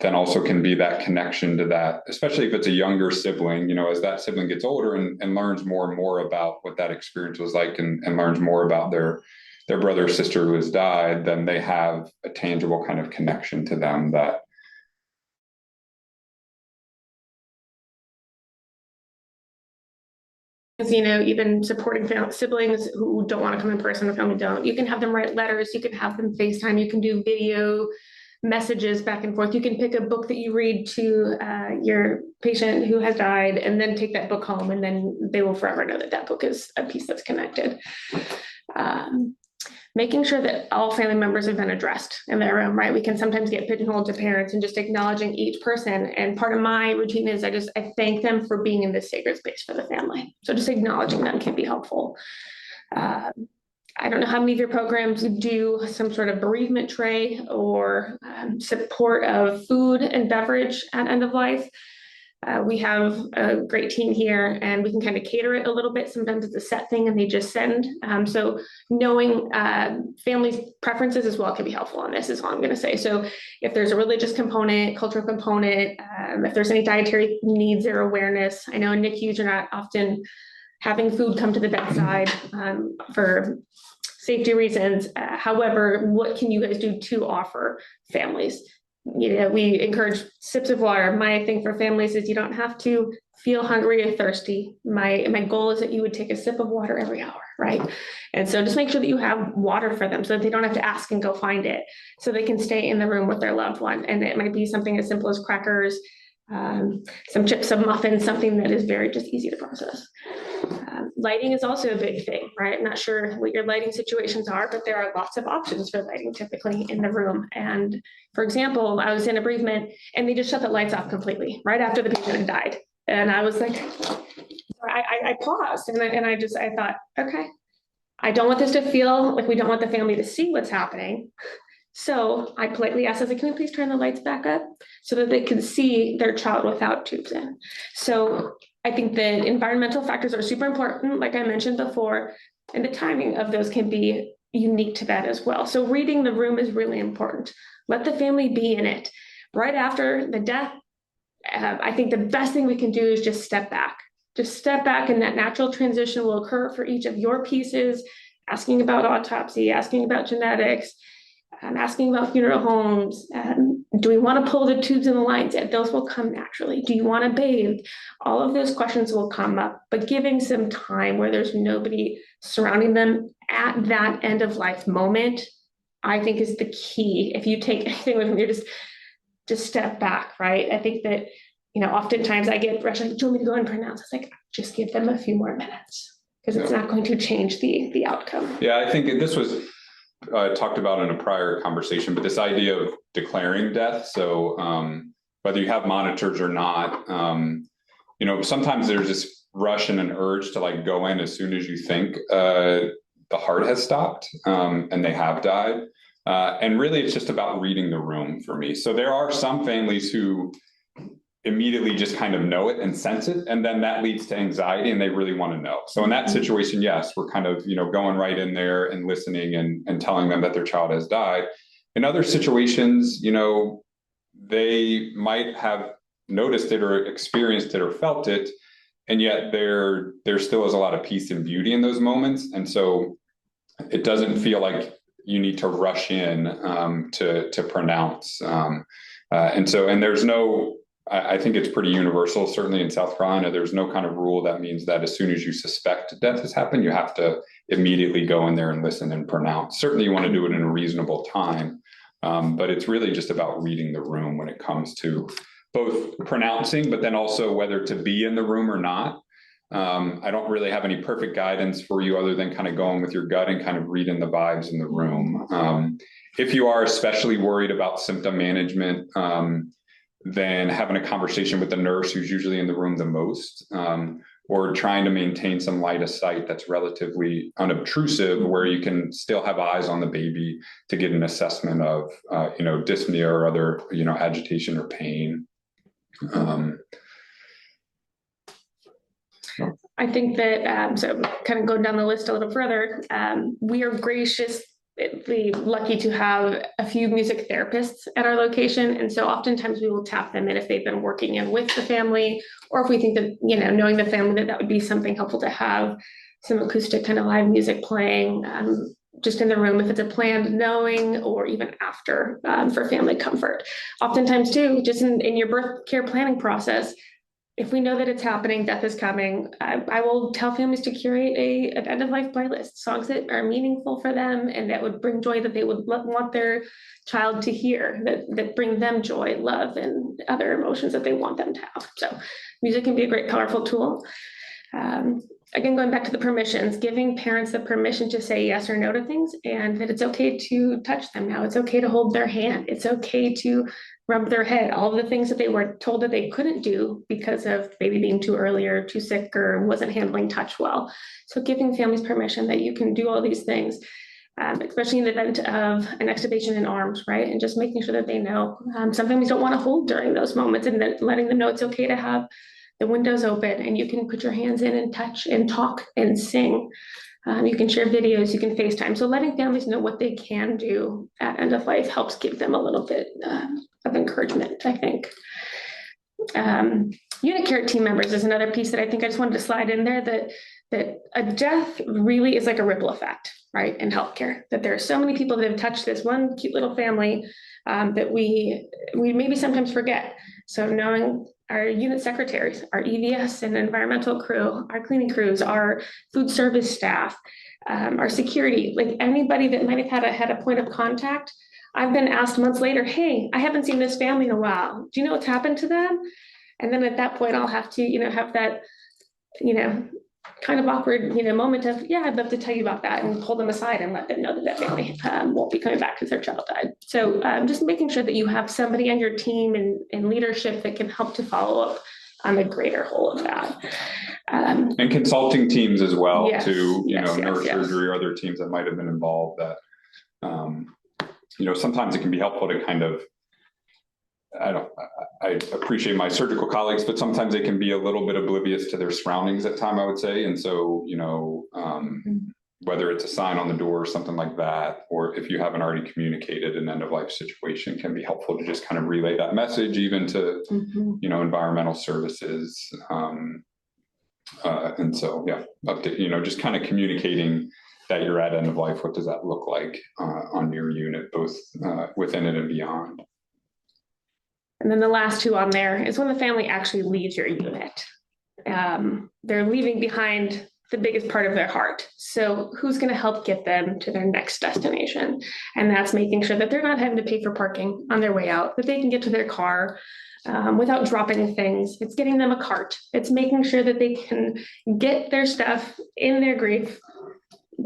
B: Then also can be that connection to that, especially if it's a younger sibling, as that sibling gets older and learns more and more about what that experience was like and learns more about their brother or sister who has died, then they have a tangible kind of connection to them that
C: even supporting siblings who don't want to come in person, or family don't. You can have them write letters, you can have them FaceTime, you can do video messages back and forth. You can pick a book that you read to your patient who has died and then take that book home, and then they will forever know that book is a piece that's connected. Making sure that all family members have been addressed in their room, right? We can sometimes get pigeonholed to parents, and just acknowledging each person. And part of my routine is I thank them for being in this sacred space for the family. So just acknowledging them can be helpful. I don't know how many of your programs do some sort of bereavement tray or support of food and beverage at end of life. We have a great team here, and we can kind of cater it a little bit. Sometimes it's a set thing and they just send. So knowing families' preferences as well can be helpful on this, is all I'm going to say. So if there's a religious component, cultural component, if there's any dietary needs or awareness. I know in NICUs you're not often having food come to the bedside for safety reasons. However, what can you guys do to offer families? We encourage sips of water. My thing for families is you don't have to feel hungry or thirsty. My goal is that you would take a sip of water every hour, right? And so just make sure that you have water for them so that they don't have to ask and go find it, so they can stay in the room with their loved one. And it might be something as simple as crackers, some chips, some muffins, something that is very just easy to process. Lighting is also a big thing, right? I'm not sure what your lighting situations are, but there are lots of options for lighting typically in the room. And for example, I was in a bereavement and they just shut the lights off completely right after the patient had died. And I was like, I paused and I thought, okay, I don't want this to feel like we don't want the family to see what's happening. So I politely asked, can we please turn the lights back up so that they can see their child without tubes in? So I think that environmental factors are super important, like I mentioned before, and the timing of those can be unique to that as well. So reading the room is really important. Let the family be in it. Right after the death, I think the best thing we can do is just step back. Just step back, and that natural transition will occur for each of your pieces, asking about autopsy, asking about genetics, asking about funeral homes. Do we want to pull the tubes and the lines in? Those will come naturally. Do you want to bathe? All of those questions will come up, but giving some time where there's nobody surrounding them at that end of life moment, I think is the key. If you take anything with me, just step back, right? I think that, oftentimes I get rushed, like, do you want me to go and pronounce? It's like, just give them a few more minutes, because it's not going to change the outcome.
B: Yeah, I think this was talked about in a prior conversation, but this idea of declaring death. So whether you have monitors or not, sometimes there's this rush and an urge to go in as soon as you think the heart has stopped and they have died. And really, it's just about reading the room for me. So there are some families who immediately just kind of know it and sense it, and then that leads to anxiety and they really want to know. So in that situation, yes, we're kind of going right in there and listening and telling them that their child has died. In other situations, they might have noticed it or experienced it or felt it, and yet there still is a lot of peace and beauty in those moments. And so it doesn't feel like you need to rush in to pronounce. And there's no, I think it's pretty universal, certainly in South Carolina, there's no kind of rule that means that as soon as you suspect death has happened, you have to immediately go in there and listen and pronounce. Certainly you want to do it in a reasonable time. But it's really just about reading the room when it comes to both pronouncing, but then also whether to be in the room or not. I don't really have any perfect guidance for you other than kind of going with your gut and kind of reading the vibes in the room. If you are especially worried about symptom management, then having a conversation with the nurse who's usually in the room the most, or trying to maintain some light of sight that's relatively unobtrusive, where you can still have eyes on the baby to get an assessment of, dyspnea or other, agitation or pain.
C: I think that, so kind of going down the list a little further, we are graciously lucky to have a few music therapists at our location. And so oftentimes we will tap them in if they've been working in with the family, or if we think that, knowing the family, that would be something helpful to have some acoustic kind of live music playing just in the room, if it's a planned knowing, or even after, for family comfort. Oftentimes too, just in your birth care planning process, if we know that it's happening, death is coming, I will tell families to curate an end-of-life playlist, songs that are meaningful for them and that would bring joy, that they would want their child to hear, that bring them joy, love, and other emotions that they want them to have. So music can be a great, powerful tool. Again, going back to the permissions, giving parents the permission to say yes or no to things, and that it's okay to touch them now. It's okay to hold their hand. It's okay to rub their head, all the things that they were told that they couldn't do because of maybe being too early or too sick or wasn't handling touch well. So giving families permission that you can do all these things, especially in the event of an extubation in arms, right? And just making sure that they know. Some families don't want to hold during those moments, and then letting them know it's okay to have the windows open and you can put your hands in and touch and talk and sing. You can share videos, you can FaceTime. So letting families know what they can do at end of life helps give them a little bit of encouragement, I think. Unit care team members is another piece that I think I just wanted to slide in there, that a death really is like a ripple effect, right, in healthcare. That there are so many people that have touched this one cute little family that we maybe sometimes forget. So knowing our unit secretaries, our EVS and environmental crew, our cleaning crews, our food service staff, our security, like anybody that might have had a point of contact. I've been asked months later, hey, I haven't seen this family in a while. Do you know what's happened to them? And then at that point, I'll have to, have that, kind of awkward, moment of, yeah, I'd love to tell you about that, and pull them aside and let them know that that family won't be coming back because their child died. So just making sure that you have somebody on your team and leadership that can help to follow up on the greater whole of that.
B: And consulting teams as well,
C: yes,
B: to, nurse
C: yes.
B: surgery or other teams that might have been involved that, sometimes it can be helpful to kind of, I appreciate my surgical colleagues, but sometimes they can be a little bit oblivious to their surroundings at time, I would say. And so, whether it's a sign on the door or something like that, or if you haven't already communicated an end of life situation, can be helpful to just kind of relay that message, even to, environmental services. And so, yeah, update, just kind of communicating that you're at end of life. What does that look like on your unit, both within it and beyond?
C: And then the last two on there is when the family actually leaves your unit. They're leaving behind the biggest part of their heart. So who's going to help get them to their next destination? And that's making sure that they're not having to pay for parking on their way out, that they can get to their car without dropping things. It's getting them a cart. It's making sure that they can get their stuff in their grief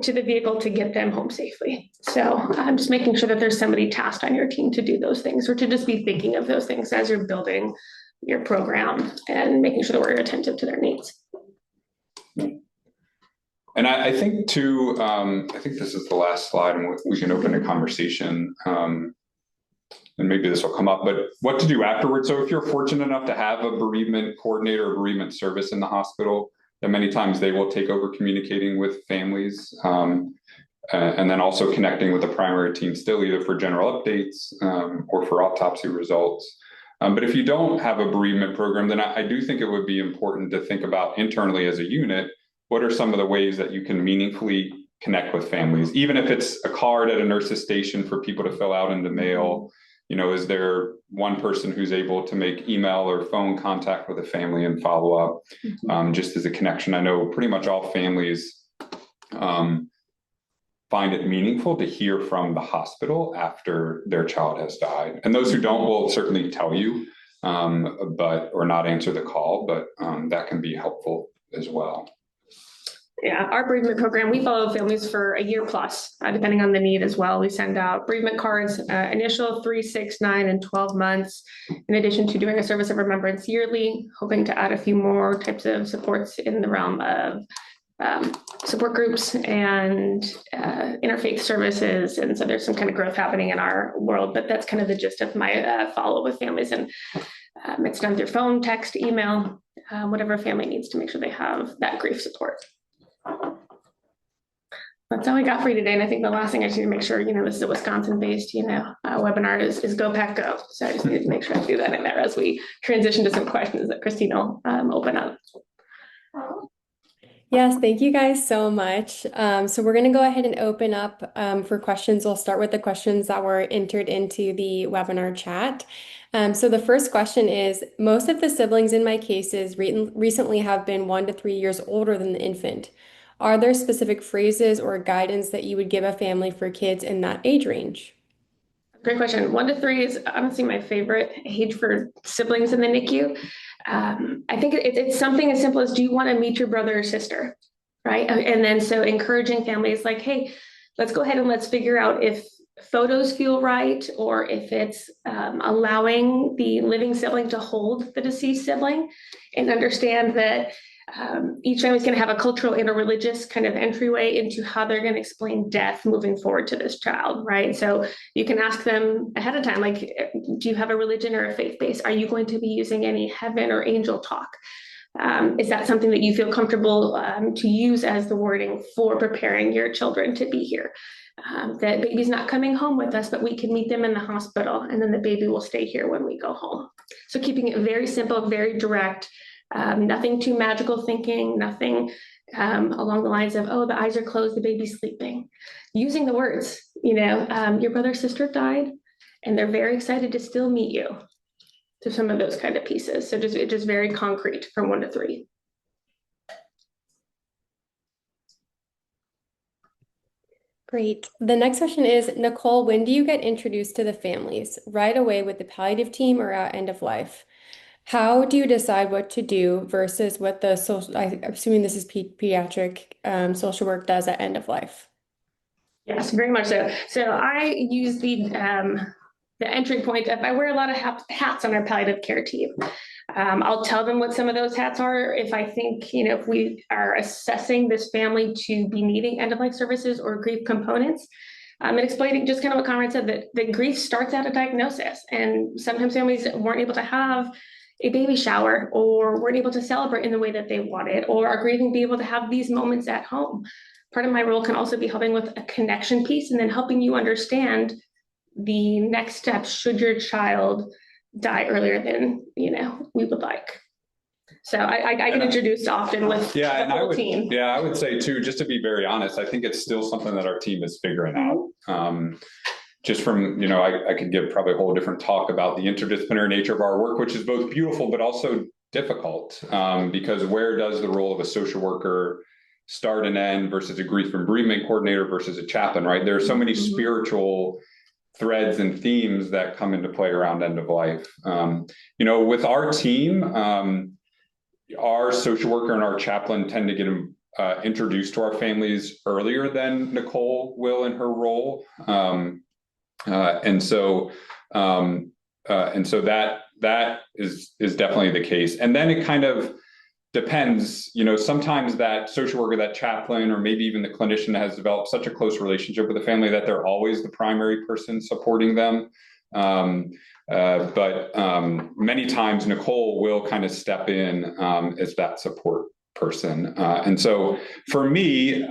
C: to the vehicle to get them home safely. So I'm just making sure that there's somebody tasked on your team to do those things, or to just be thinking of those things as you're building your program and making sure that we're attentive to their needs.
B: And I think too, I think this is the last slide, and we can open a conversation, and maybe this will come up, but what to do afterwards. So if you're fortunate enough to have a bereavement coordinator or bereavement service in the hospital, then many times they will take over communicating with families, and then also connecting with the primary team still, either for general updates or for autopsy results. But if you don't have a bereavement program, then I do think it would be important to think about internally as a unit, what are some of the ways that you can meaningfully connect with families, even if it's a card at a nurse's station for people to fill out in the mail. Is there one person who's able to make email or phone contact with a family and follow up, just as a connection? I know pretty much all families find it meaningful to hear from the hospital after their child has died. And those who don't will certainly tell you, or not answer the call, but that can be helpful as well.
C: Yeah, our bereavement program, we follow families for a year plus, depending on the need as well. We send out bereavement cards, initial 3, 6, 9, and 12 months, in addition to doing a service of remembrance yearly, hoping to add a few more types of supports in the realm of support groups and interfaith services. And so there's some kind of growth happening in our world, but that's kind of the gist of my follow with families. And it's done through phone, text, email, whatever a family needs to make sure they have that grief support. That's all I got for you today. And I think the last thing I just need to make sure, this is a Wisconsin-based, webinar is Go Pack Go. So I just needed to make sure I do that in there as we transition to some questions that Christine will open up.
A: Yes, thank you guys so much. So we're going to go ahead and open up for questions. We'll start with the questions that were entered into the webinar chat. So the first question is, most of the siblings in my cases recently have been 1 to 3 years older than the infant. Are there specific phrases or guidance that you would give a family for kids in that age range?
C: Great question. 1 to 3 is honestly my favorite age for siblings in the NICU. I think it's something as simple as, do you want to meet your brother or sister? Right. And then so encouraging families like, hey, let's go ahead and let's figure out if photos feel right, or if it's allowing the living sibling to hold the deceased sibling, and understand that each family is going to have a cultural and a religious kind of entryway into how they're going to explain death moving forward to this child, right? So you can ask them ahead of time, like, do you have a religion or a faith base? Are you going to be using any heaven or angel talk? Is that something that you feel comfortable to use as the wording for preparing your children to be here? That baby's not coming home with us, but we can meet them in the hospital, and then the baby will stay here when we go home. So keeping it very simple, very direct. Nothing too magical thinking, nothing along the lines of, oh, the eyes are closed, the baby's sleeping. Using the words, your brother or sister died, and they're very excited to still meet you. So some of those kind of pieces. So just very concrete from 1 to 3.
A: Great. The next question is, Nicole, when do you get introduced to the families? Right away with the palliative team or at end of life? How do you decide what to do versus what the social, I'm assuming this is pediatric social work does at end of life?
C: Yes, very much so. So I use the entry point of, I wear a lot of hats on our palliative care team. I'll tell them what some of those hats are. If I think, if we are assessing this family to be needing end of life services or grief components, and explaining just kind of what Conrad said, that grief starts at a diagnosis. And sometimes families weren't able to have a baby shower, or weren't able to celebrate in the way that they wanted, or are grieving be able to have these moments at home. Part of my role can also be helping with a connection piece, and then helping you understand the next steps should your child die earlier than we would like. So I get introduced often with the whole team.
B: Yeah, I would say too, just to be very honest, I think it's still something that our team is figuring out. Just from, I could give probably a whole different talk about the interdisciplinary nature of our work, which is both beautiful, but also difficult, because where does the role of a social worker start and end versus a grief and bereavement coordinator versus a chaplain, right? There are so many spiritual threads and themes that come into play around end of life. With our team, our social worker and our chaplain tend to get introduced to our families earlier than Nicole will in her role. And so that is definitely the case. And then it kind of depends, sometimes that social worker, that chaplain, or maybe even the clinician has developed such a close relationship with the family that they're always the primary person supporting them. But many times Nicole will kind of step in as that support person. And so for me,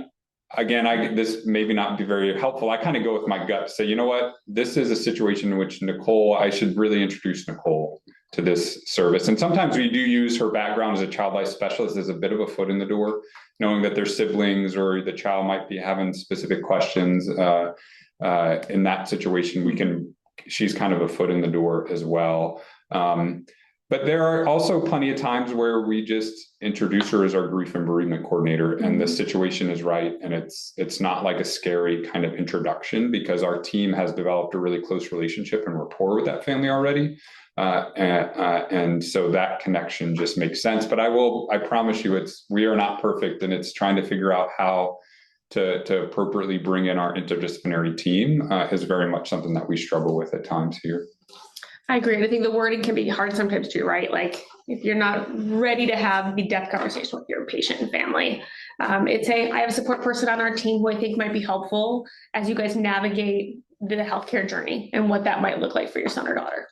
B: again, this maybe not be very helpful. I kind of go with my gut to say, you know what, this is a situation in which I should really introduce Nicole to this service. And sometimes we do use her background as a child life specialist as a bit of a foot in the door, knowing that their siblings or the child might be having specific questions. In that situation, she's kind of a foot in the door as well. But there are also plenty of times where we just introduce her as our grief and bereavement coordinator, and the situation is right, and it's not like a scary kind of introduction because our team has developed a really close relationship and rapport with that family already. And so that connection just makes sense. But I promise you, we are not perfect, and it's trying to figure out how to appropriately bring in our interdisciplinary team is very much something that we struggle with at times here.
C: I agree. And I think the wording can be hard sometimes too, right? Like if you're not ready to have the death conversation with your patient and family, I have a support person on our team who I think might be helpful as you guys navigate the healthcare journey and what that might look like for your son or daughter.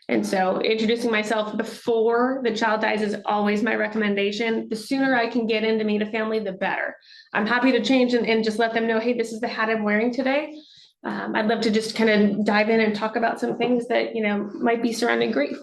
C: And so introducing myself before the child dies is always my recommendation. The sooner I can get in to meet a family, the better. I'm happy to change and just let them know, hey, this is the hat I'm wearing today. I'd love to just kind of dive in and talk about some things that, might be surrounding grief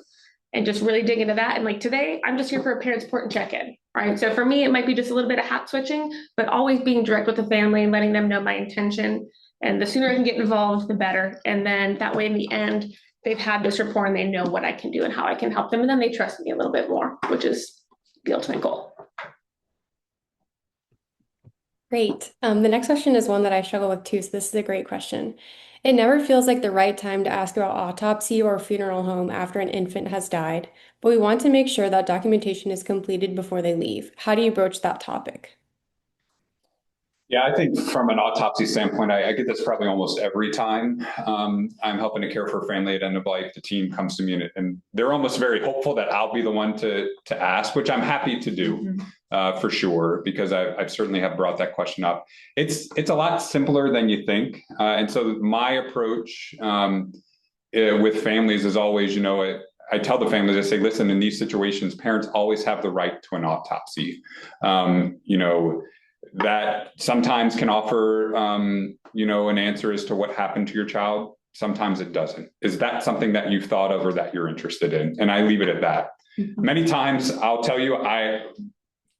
C: and just really dig into that. And like today, I'm just here for a parent support and check-in, right? So for me, it might be just a little bit of hat switching, but always being direct with the family and letting them know my intention. And the sooner I can get involved, the better. And then that way in the end, they've had this rapport and they know what I can do and how I can help them. And then they trust me a little bit more, which is the ultimate goal.
A: Great. The next question is one that I struggle with too, so this is a great question. It never feels like the right time to ask about autopsy or funeral home after an infant has died, but we want to make sure that documentation is completed before they leave. How do you broach that topic?
B: Yeah, I think from an autopsy standpoint, I get this probably almost every time I'm helping to care for a family at end of life. The team comes to me and they're almost very hopeful that I'll be the one to ask, which I'm happy to do for sure, because I certainly have brought that question up. It's a lot simpler than you think. And so my approach with families is always, I tell the families, I say, listen, in these situations, parents always have the right to an autopsy. That sometimes can offer, an answer as to what happened to your child. Sometimes it doesn't. Is that something that you've thought of or that you're interested in? And I leave it at that. Many times I'll tell you,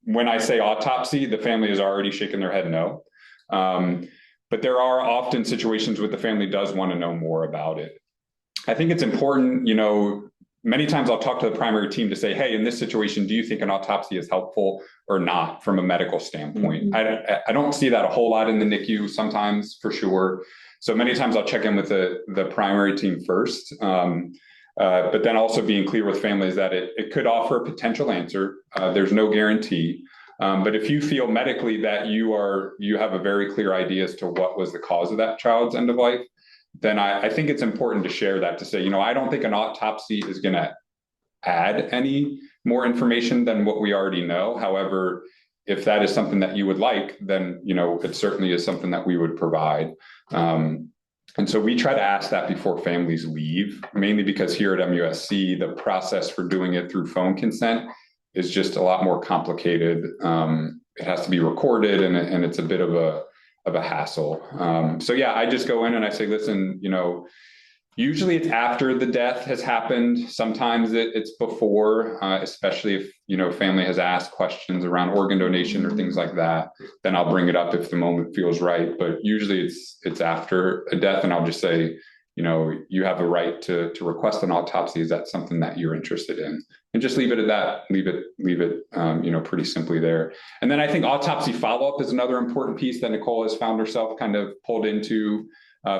B: when I say autopsy, the family has already shaken their head no. But there are often situations where the family does want to know more about it. I think it's important, many times I'll talk to the primary team to say, hey, in this situation, do you think an autopsy is helpful or not from a medical standpoint? I don't see that a whole lot in the NICU sometimes, for sure. So many times I'll check in with the primary team first, but then also being clear with families that it could offer a potential answer. There's no guarantee. But if you feel medically that you have a very clear idea as to what was the cause of that child's end of life, then I think it's important to share that, to say, I don't think an autopsy is going to add any more information than what we already know. However, if that is something that you would like, then, it certainly is something that we would provide. And so we try to ask that before families leave, mainly because here at MUSC, the process for doing it through phone consent is just a lot more complicated. It has to be recorded and it's a bit of a hassle. So yeah, I just go in and I say, listen, usually it's after the death has happened. Sometimes it's before, especially if, family has asked questions around organ donation or things like that, then I'll bring it up if the moment feels right. But usually it's after a death, and I'll just say, you have a right to request an autopsy. Is that something that you're interested in? And just leave it at that. Leave it, pretty simply there. And then I think autopsy follow-up is another important piece that Nicole has found herself kind of pulled into,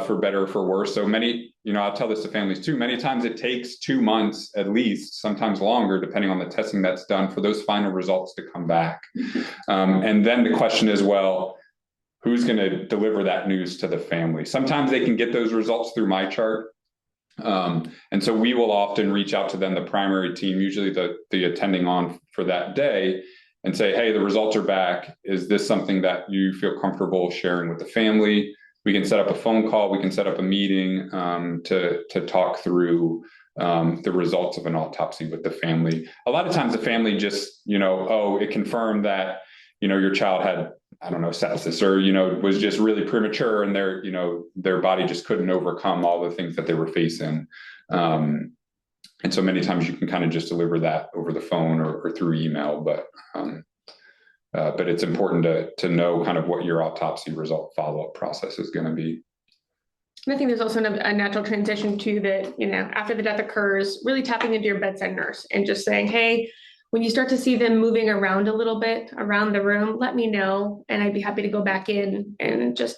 B: for better or for worse. So many, I'll tell this to families too, many times it takes 2 months at least, sometimes longer, depending on the testing that's done, for those final results to come back. And then the question is, well, who's going to deliver that news to the family? Sometimes they can get those results through my chart. And so we will often reach out to them, the primary team, usually the attending on for that day, and say, hey, the results are back. Is this something that you feel comfortable sharing with the family? We can set up a phone call. We can set up a meeting to talk through the results of an autopsy with the family. A lot of times the family just, it confirmed that, your child had, I don't know, sepsis, or, was just really premature, and their body just couldn't overcome all the things that they were facing. And so many times you can kind of just deliver that over the phone or through email, but it's important to know kind of what your autopsy result follow-up process is going to be.
C: And I think there's also a natural transition to that, after the death occurs, really tapping into your bedside nurse and just saying, hey, when you start to see them moving around a little bit around the room, let me know. And I'd be happy to go back in and just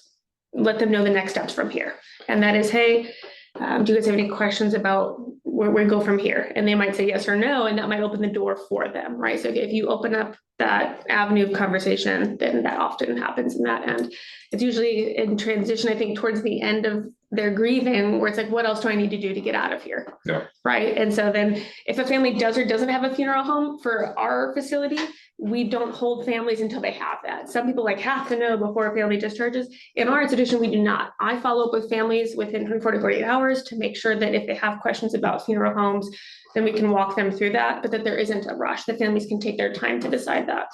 C: let them know the next steps from here. And that is, hey, do you guys have any questions about where we go from here? And they might say yes or no, and that might open the door for them, right? So if you open up that avenue of conversation, then that often happens in that end. It's usually in transition, I think, towards the end of their grieving, where it's like, what else do I need to do to get out of here?
B: Yeah.
C: Right. And so then if a family does or doesn't have a funeral home for our facility, we don't hold families until they have that. Some people have to know before a family discharges. In our institution, we do not. I follow up with families within 24 to 48 hours to make sure that if they have questions about funeral homes, then we can walk them through that, but that there isn't a rush. The families can take their time to decide that.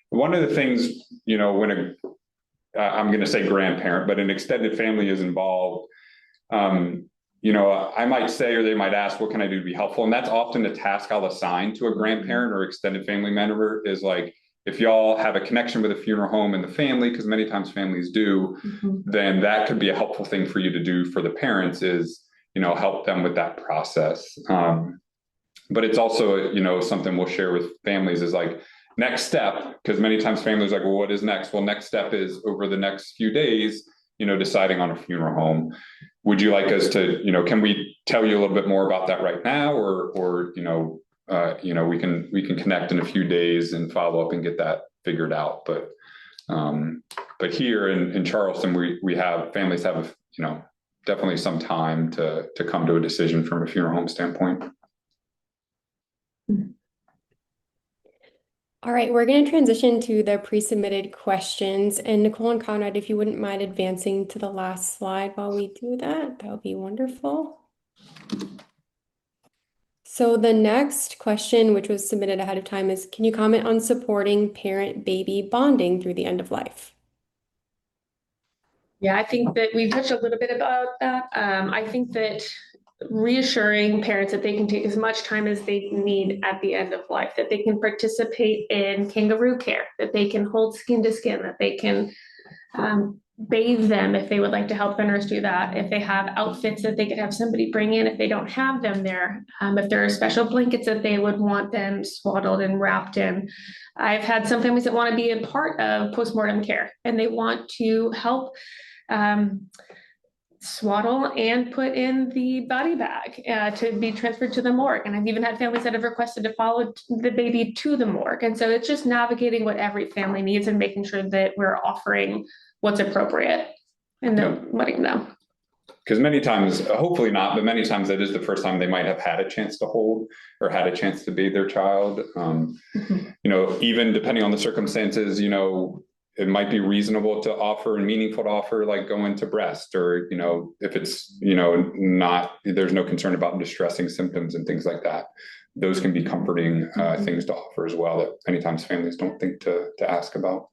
B: One of the things, when I'm going to say grandparent, but an extended family is involved, I might say, or they might ask, what can I do to be helpful? And that's often a task I'll assign to a grandparent or extended family member is like, if y'all have a connection with a funeral home and the family, because many times families do, then that could be a helpful thing for you to do for the parents is, help them with that process. But it's also, something we'll share with families is like, next step, because many times families are like, well, what is next? Well, next step is over the next few days, deciding on a funeral home. Would you like us to, can we tell you a little bit more about that right now, or we can connect in a few days and follow up and get that figured out. But here in Charleston, we have families have, definitely some time to come to a decision from a funeral home standpoint.
A: All right, we're going to transition to the pre-submitted questions. And Nicole and Conrad, if you wouldn't mind advancing to the last slide while we do that, that would be wonderful. So the next question, which was submitted ahead of time, is, can you comment on supporting parent-baby bonding through the end of life?
C: Yeah, I think that we touched a little bit about that. I think that reassuring parents that they can take as much time as they need at the end of life, that they can participate in kangaroo care, that they can hold skin to skin, that they can bathe them if they would like to help the nurse do that, if they have outfits that they could have somebody bring in if they don't have them there, if there are special blankets that they would want them swaddled and wrapped in. I've had some families that want to be a part of postmortem care and they want to help swaddle and put in the body bag to be transferred to the morgue. And I've even had families that have requested to follow the baby to the morgue. And so it's just navigating what every family needs and making sure that we're offering what's appropriate and then letting them.
B: Because many times, hopefully not, but many times that is the first time they might have had a chance to hold or had a chance to bathe their child. Even depending on the circumstances, it might be reasonable to offer and meaningful to offer, like going to breast, or, if it's, not, there's no concern about distressing symptoms and things like that. Those can be comforting things to offer as well that many times families don't think to ask about.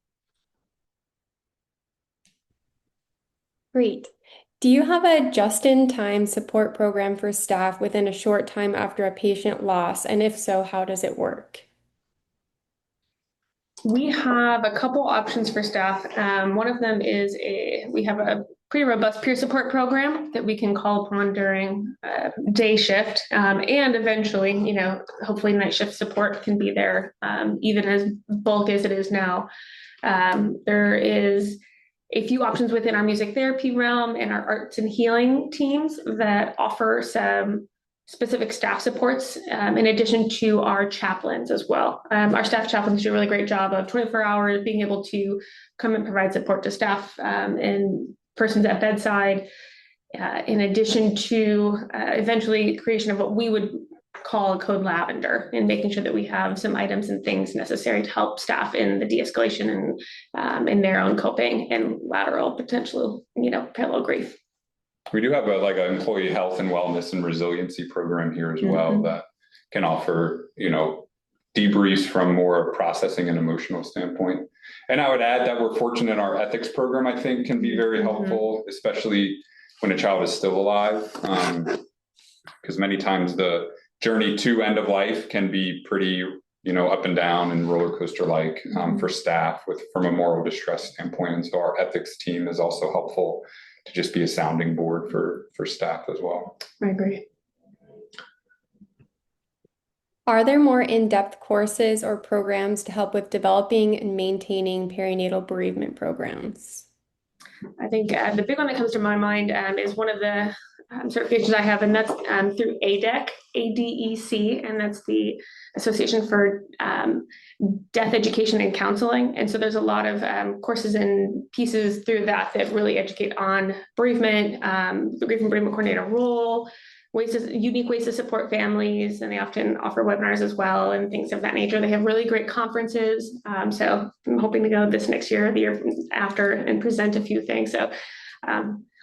A: Great. Do you have a just-in-time support program for staff within a short time after a patient loss? And if so, how does it work?
C: We have a couple options for staff. One of them is we have a pretty robust peer support program that we can call upon during day shift. And eventually, hopefully night shift support can be there, even as bulk as it is now. There is a few options within our music therapy realm and our arts and healing teams that offer some specific staff supports, in addition to our chaplains as well. Our staff chaplains do a really great job of 24 hours being able to come and provide support to staff and persons at bedside, in addition to eventually creation of what we would call a code lavender and making sure that we have some items and things necessary to help staff in the de-escalation and in their own coping and lateral potential, parallel grief.
B: We do have an employee health and wellness and resiliency program here as well that can offer, debriefs from more processing and emotional standpoint. And I would add that we're fortunate our ethics program, I think, can be very helpful, especially when a child is still alive. Because many times the journey to end of life can be pretty, up and down and roller coaster like for staff from a moral distress standpoint. And so our ethics team is also helpful to just be a sounding board for staff as well.
C: I agree.
A: Are there more in-depth courses or programs to help with developing and maintaining perinatal bereavement programs?
C: I think the big one that comes to my mind is one of the certifications I have, and that's through ADEC, ADEC, and that's the Association for Death Education and Counseling. And so there's a lot of courses and pieces through that that really educate on bereavement, the grief and bereavement coordinator role, unique ways to support families, and they often offer webinars as well and things of that nature. They have really great conferences. So I'm hoping to go this next year, the year after, and present a few things. So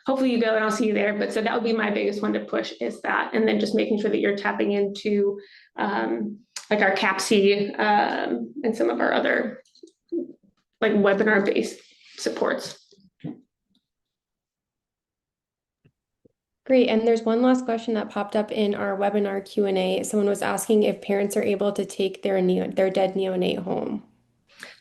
C: hopefully you go and I'll see you there. But so that would be my biggest one to push, is that, and then just making sure that you're tapping into like our CAPC and some of our other like webinar-based supports.
A: Great. And there's one last question that popped up in our webinar Q&A. Someone was asking if parents are able to take their dead neonate home.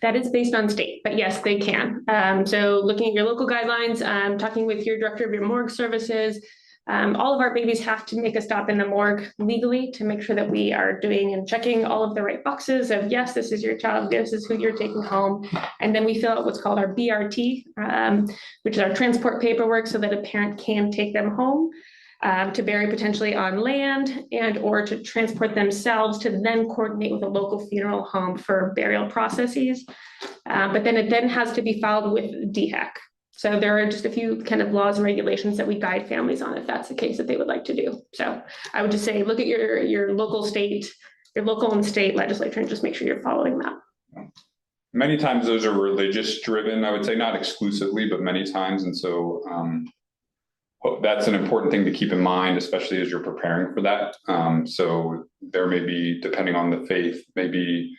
C: That is based on state, but yes, they can. So looking at your local guidelines, talking with your director of your morgue services, all of our babies have to make a stop in the morgue legally to make sure that we are doing and checking all of the right boxes of, yes, this is your child, this is who you're taking home. And then we fill out what's called our BRT, which is our transport paperwork, so that a parent can take them home to bury potentially on land, and or to transport themselves to then coordinate with a local funeral home for burial processes. But then it then has to be filed with DHEC. So there are just a few kind of laws and regulations that we guide families on if that's the case that they would like to do. So I would just say, look at your local and state legislature, and just make sure you're following that.
B: Many times those are religious driven, I would say, not exclusively, but many times. And so that's an important thing to keep in mind, especially as you're preparing for that. So there may be, depending on the faith, maybe,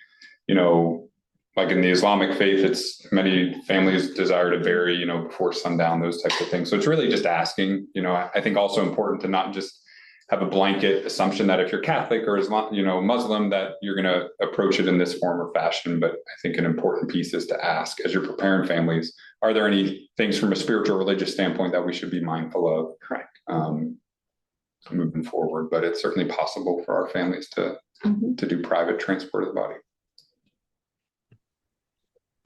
B: like in the Islamic faith, it's many families desire to bury, before sundown, those types of things. So it's really just asking, I think also important to not just have a blanket assumption that if you're Catholic or Islam, Muslim, that you're going to approach it in this form or fashion. But I think an important piece is to ask, as you're preparing families, are there any things from a spiritual religious standpoint that we should be mindful of?
C: Correct.
B: Moving forward, but it's certainly possible for our families to do private transport of the body.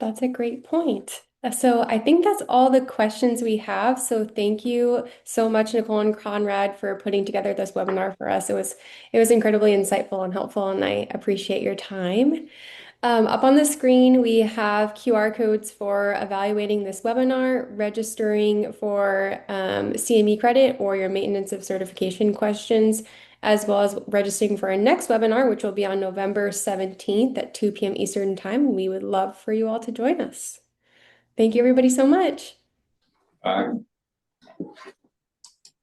A: That's a great point. So I think that's all the questions we have. So thank you so much, Nicole and Conrad, for putting together this webinar for us. It was incredibly insightful and helpful, and I appreciate your time. Up on the screen, we have QR codes for evaluating this webinar, registering for CME credit or your maintenance of certification questions, as well as registering for our next webinar, which will be on November 17th at 2 p.m. Eastern Time. We would love for you all to join us. Thank you, everybody, so much.
B: Bye.